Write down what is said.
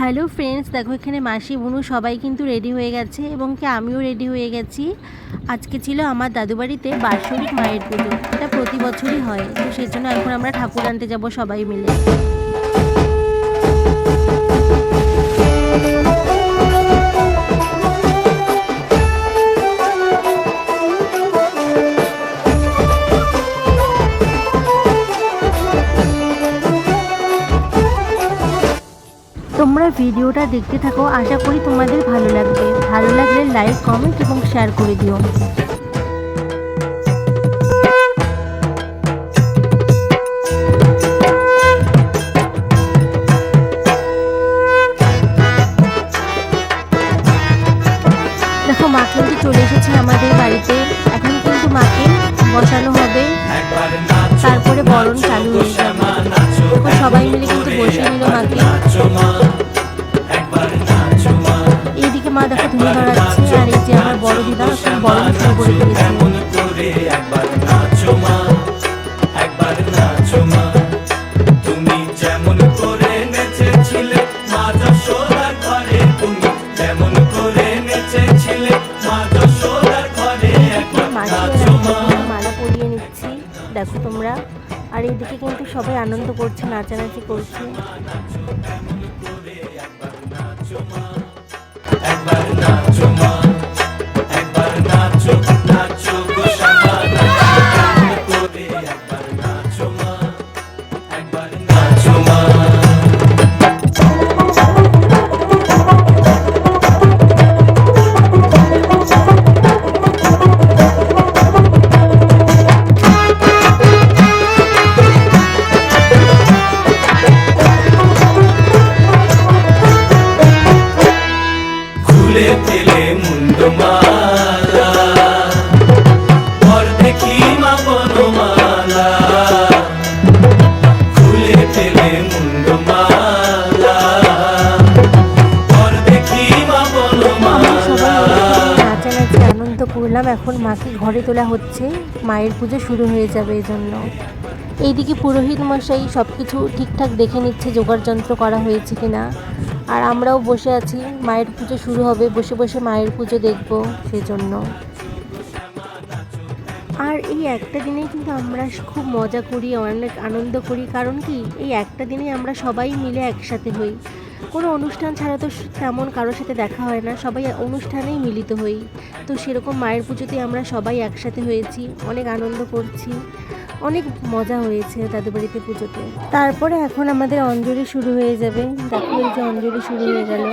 Hello friends, দেখো এখানে মাসি বুনু সবাই কিন্তু রেডি হয়ে গেছে এবং কি আমিও রেডি হয়ে গেছি। আজকে ছিল আমার দাদু বাড়িতে বার্ষিক মায়ের পুজো। এটা প্রতি বছরই হয়, তো সেই জন্য এখন আমরা ঠাকুর আনতে যাব সবাই মিলে। তোমরা ভিডিওটা দেখতে থাকো, আশা করি তোমাদের ভালো লাগবে। ভালো লাগলে লাইক, কমেন্ট এবং শেয়ার করে দিও। দেখো মা কিন্তু চলে এসেছে আমাদের বাড়িতে। এখন কিন্তু মাকে বসানো হবে, তারপরে বরণ চালু হয়ে যাবে। দেখো সবাই মিলে কিন্তু বসিয়ে নিল মাকে। এইদিকে মা দেখো ধুয়ে ধরাচ্ছে, আর এই যে আমার বড় দিদা এখন বরণ শুরু করে দিয়েছে। মালা পরিয়ে নিচ্ছি দেখো তোমরা। আর এইদিকে কিন্তু সবাই আনন্দ করছে, নাচানাচি করছে। করলাম, এখন মাকে ঘরে তোলা হচ্ছে, মায়ের পুজো শুরু হয়ে যাবে এই জন্য। এইদিকে পুরোহিত মশাই সব কিছু ঠিকঠাক দেখে নিচ্ছে, জোগাড় যন্ত্র করা হয়েছে কিনা। আর আমরাও বসে আছি, মায়ের পুজো শুরু হবে, বসে বসে মায়ের পুজো দেখবো সেই জন্য। আর এই একটা দিনেই কিন্তু আমরা খুব মজা করি, অনেক আনন্দ করি। কারণ কি, এই একটা দিনেই আমরা সবাই মিলে একসাথে হই। কোনো অনুষ্ঠান ছাড়া তো তেমন কারোর সাথে দেখা হয় না, সবাই অনুষ্ঠানেই মিলিত হই। তো সেরকম মায়ের পুজোতে আমরা সবাই একসাথে হয়েছি, অনেক আনন্দ করছি, অনেক মজা হয়েছে দাদু বাড়িতে পুজোতে। তারপরে এখন আমাদের অঞ্জলি শুরু হয়ে যাবে। দেখো এই যে অঞ্জলি শুরু হয়ে গেল।